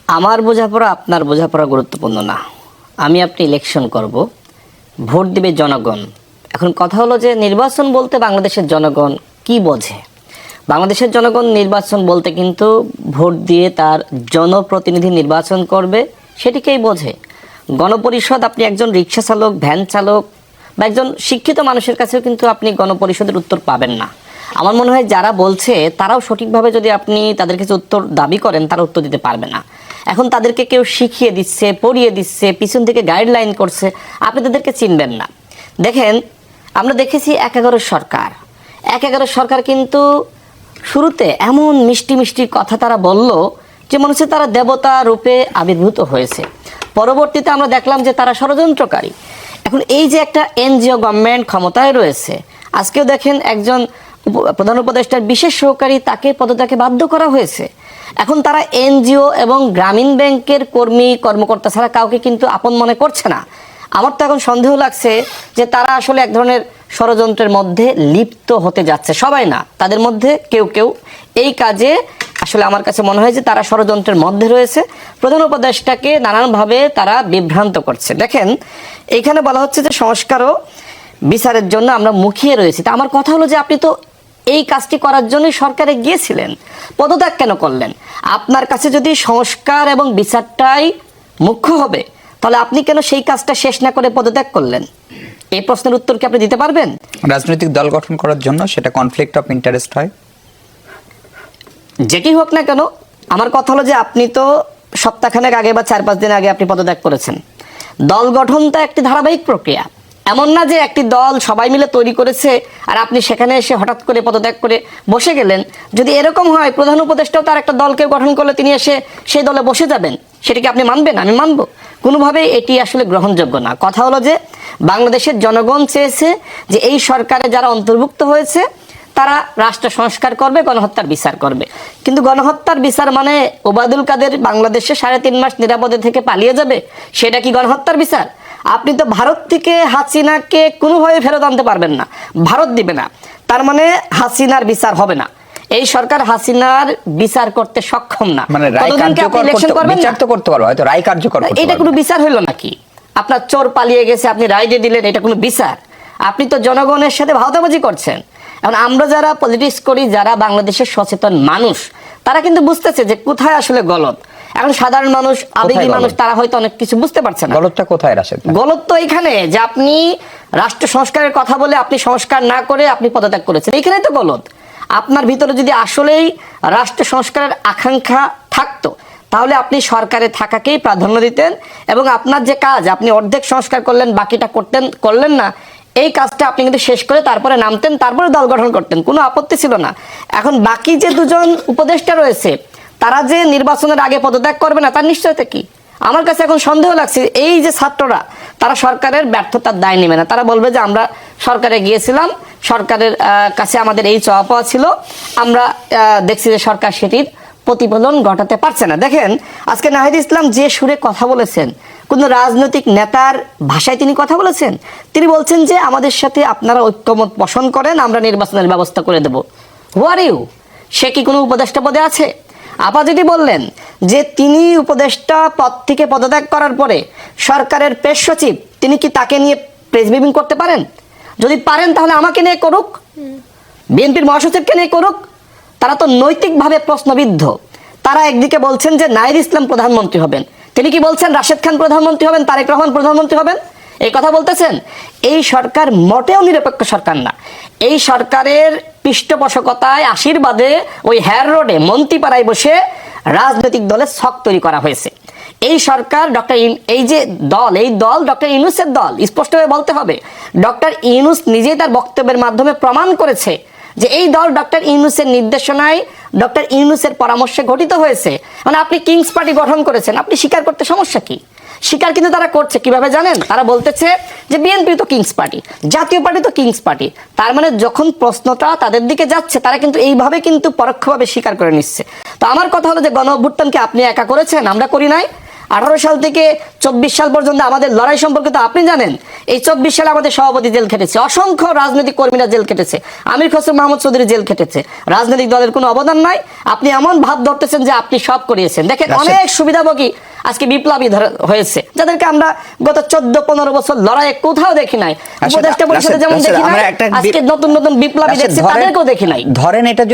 আমার বোঝাপড়া আপনার বোঝাপড়া গুরুত্বপূর্ণ না। আমি আপনি ইলেকশন করব, ভোট দিবে জনগণ। এখন কথা হলো যে নির্বাচন বলতে বাংলাদেশের জনগণ কি বোঝে? বাংলাদেশের জনগণ নির্বাচন বলতে কিন্তু ভোট দিয়ে তার জনপ্রতিনিধি নির্বাচন করবে, সেটিকেই বোঝে। গণপরিষদ, আপনি একজন রিক্সা চালক, ভ্যান চালক বা একজন শিক্ষিত মানুষের কাছেও কিন্তু আপনি গণপরিষদের উত্তর পাবেন না। আমার মনে হয় যারা বলছে তারাও সঠিকভাবে যদি আপনি তাদের কাছে উত্তর দাবি করেন, তারা উত্তর দিতে পারবে না। এখন তাদেরকে কেউ শিখিয়ে দিচ্ছে, পড়িয়ে দিচ্ছে, পিছন থেকে গাইডলাইন করছে, আপনি তাদেরকে চিনবেন না। দেখেন, আমরা দেখেছি ১১ সরকার, ১ সরকার কিন্তু শুরুতে এমন মিষ্টি মিষ্টি কথা তারা বলল যে মনে হচ্ছে তারা দেবতা রূপে আবির্ভূত হয়েছে। পরবর্তীতে আমরা দেখলাম যে তারা ষড়যন্ত্রকারী। এখন এই যে একটা এনজিও গভর্নমেন্ট ক্ষমতায় রয়েছে, আজকেও দেখেন একজন প্রধান উপদেষ্টার বিশেষ সহকারী, তাকে পদত্যাগে বাধ্য করা হয়েছে। এখন তারা এনজিও এবং গ্রামীণ ব্যাংকের কর্মী কর্মকর্তা ছাড়া কাউকে কিন্তু আপন মনে করছে না। আমার তো এখন সন্দেহ লাগছে যে তারা আসলে এক ধরনের ষড়যন্ত্রের মধ্যে লিপ্ত হতে যাচ্ছে। সবাই না, তাদের মধ্যে কেউ কেউ এই কাজে আসলে আমার কাছে মনে হয় যে তারা ষড়যন্ত্রের মধ্যে রয়েছে। প্রধান উপদেষ্টাকে নানানভাবে তারা বিভ্রান্ত করছে। দেখেন, এইখানে বলা হচ্ছে যে সংস্কার ও বিচারের জন্য আমরা মুখিয়ে রয়েছি। তা আমার কথা হলো যে আপনি তো এই কাজটি করার জন্যই সরকারে গিয়েছিলেন, পদত্যাগ কেন করলেন? আপনার কাছে যদি সংস্কার এবং বিচারটাই মুখ্য হবে, তাহলে আপনি কেন সেই কাজটা শেষ না করে পদত্যাগ করলেন? এই প্রশ্নের উত্তর কি আপনি দিতে পারবেন? রাজনৈতিক দল গঠন করার জন্য সেটা কনফ্লিক্ট অফ ইন্টারেস্ট হয়, যেটি হোক না কেন। আমার কথা হলো যে আপনি তো সপ্তাহখানেক আগে বা ৪-৫ দিন আগে আপনি পদত্যাগ করেছেন। দল গঠনটা একটি ধারাবাহিক প্রক্রিয়া। এমন না যে একটি দল সবাই মিলে তৈরি করেছে আর আপনি সেখানে এসে হঠাৎ করে পদত্যাগ করে বসে গেলেন। যদি এরকম হয়, প্রধান উপদেষ্টাও তার একটা দলকে গঠন করলে তিনি এসে সেই দলে বসে যাবেন, সেটাকে আপনি মানবেন? আমি মানব? কোনোভাবে এটি আসলে গ্রহণযোগ্য না। কথা হলো যে বাংলাদেশের জনগণ চেয়েছে যে এই সরকারে যারা অন্তর্ভুক্ত হয়েছে তারা রাষ্ট্র সংস্কার করবে, গণহত্যার বিচার করবে। কিন্তু গণহত্যার বিচার মানে ওবায়দুল কাদের বাংলাদেশে ৩.৫ মাস নিরাপদে থেকে পালিয়ে যাবে, সেটা কি গণহত্যার বিচার? আপনি তো ভারত থেকে হাসিনাকে কোনোভাবে ফেরত আনতে পারবেন না, ভারত দিবে না। তার মানে হাসিনার বিচার হবে না। এই সরকার হাসিনার বিচার করতে সক্ষম না। মানে রায় কার্যকর বিচার তো করতে পারবে, হয়তো রায় কার্যকর করতে পারবে। এটা কোনো বিচার হইল নাকি? আপনার চোর পালিয়ে গেছে, আপনি রায় দিয়ে দিলেন, এটা কোনো বিচার? আপনি তো জনগণের সাথে ভাওতাবাজি করছেন। এখন আমরা যারা পলিটিক্স করি, যারা বাংলাদেশের সচেতন মানুষ, তারা কিন্তু বুঝতেছে যে কোথায় আসলে গলত। এখন সাধারণ মানুষ, আবেগী মানুষ, তারা হয়তো অনেক কিছু বুঝতে পারছে না। গলতটা কোথায়? রাশেদ, গলত তো এখানে যে আপনি রাষ্ট্র সংস্কারের কথা বলে আপনি সংস্কার না করে আপনি পদত্যাগ করেছেন, এইখানেই তো গলত। আপনার ভিতরে যদি আসলেই রাষ্ট্র সংস্কারের আকাঙ্ক্ষা থাকতো, তাহলে আপনি সরকারে থাকাকেই প্রাধান্য দিতেন এবং আপনার যে কাজ, আপনি অর্ধেক সংস্কার করলেন, বাকিটা করলেন না, এই কাজটা আপনি কিন্তু শেষ করে তারপরে নামতেন, তারপরে দল গঠন করতেন, কোনো আপত্তি ছিল না। এখন বাকি যে দুজন উপদেষ্টা রয়েছে, তারা যে নির্বাচনের আগে পদত্যাগ করবে না, তার নিশ্চয়তা কি? আমার কাছে এখন সন্দেহ লাগছে। এই যে ছাত্ররা, তারা সরকারের ব্যর্থতার দায় নেবে না। তারা বলবে যে আমরা সরকারে গিয়েছিলাম, সরকারের কাছে আমাদের এই চাওয়া পাওয়া ছিল, আমরা দেখছি যে সরকার সেটির প্রতিফলন ঘটাতে পারছে না। দেখেন, আজকে নাহিদ ইসলাম যে সুরে কথা বলেছেন, কোন রাজনৈতিক নেতার ভাষায় তিনি কথা বলেছেন। তিনি বলছেন যে আমাদের সাথে আপনারা ঐক্যমত পোষণ করেন, আমরা নির্বাচনের ব্যবস্থা করে দেব। হু আর ইউ? সে কি কোনো উপদেষ্টা পদে আছে? আপা যদি বললেন যে তিনি উপদেষ্টা পদ থেকে পদত্যাগ করার পরে সরকারের প্রেস সচিব, তিনি কি তাকে নিয়ে প্রেস ব্রিফিং করতে পারেন? যদি পারেন তাহলে আমাকে নিয়ে করুক, বিএনপির মহাসচিবকে নিয়ে করুক। তারা তো নৈতিকভাবে প্রশ্নবিদ্ধ। তারা একদিকে বলছেন যে নাহিদ ইসলাম প্রধানমন্ত্রী হবেন, তিনি কি বলছেন রাশেদ খান প্রধানমন্ত্রী হবেন, তারেক রহমান প্রধানমন্ত্রী হবেন? এই কথা বলতেছেন। এই সরকার মোটেও নিরপেক্ষ সরকার না। এই সরকারের পৃষ্ঠপোষকতায়, আশীর্বাদে ওই হেয়ার রোডে মন্ত্রীপাড়ায় বসে রাজনৈতিক দলের ছক তৈরি করা হয়েছে। এই সরকার এই যে দল, এই দল ডক্টর ইউনূসের দল। স্পষ্টভাবে বলতে হবে, ডক্টর ইউনূস নিজেই তার বক্তব্যের মাধ্যমে প্রমাণ করেছে যে এই দল ডক্টর ইউনূসের নির্দেশনায়, ডক্টর ইউনূসের পরামর্শে গঠিত হয়েছে। মানে আপনি কিংস পার্টি গঠন করেছেন, আপনি স্বীকার করতে সমস্যা কি? স্বীকার কিন্তু তারা করছে। কিভাবে জানেন? তারা বলতেছে যে বিএনপি তো কিংস পার্টি, জাতীয় পার্টি তো কিংস পার্টি। তার মানে যখন প্রশ্নটা তাদের দিকে যাচ্ছে, তারা কিন্তু এইভাবে কিন্তু পরোক্ষভাবে স্বীকার করে নিচ্ছে। তো আমার কথা হলো যে গণ অভ্যুত্থানকে আপনি একা করেছেন, আমরা করি নাই। 18 সাল থেকে 24 সাল পর্যন্ত আমাদের লড়াই সম্পর্কে তো আপনি জানেন। এই 24 সালে আমাদের সভাপতি জেল খেটেছে, অসংখ্য রাজনৈতিক কর্মীরা জেল খেটেছে, আমির খসরু মাহমুদ চৌধুরী জেল খেটেছে। রাজনৈতিক দলের কোনো অবদান নাই। আপনি এমন ভাব ধরতেছেন যে আপনি সব করিয়েছেন। দেখেন অনেক সুবিধাভোগী আজকে বিপ্লবী হয়েছে, যাদেরকে আমরা গত 14-15 বছর লড়াইয়ে কোথাও দেখি নাই। উপদেষ্টা পরিষদে যেমন দেখি নাই, আজকে নতুন নতুন বিপ্লবী দেখছি, তাদেরকেও দেখি নাই। ধরেন এটা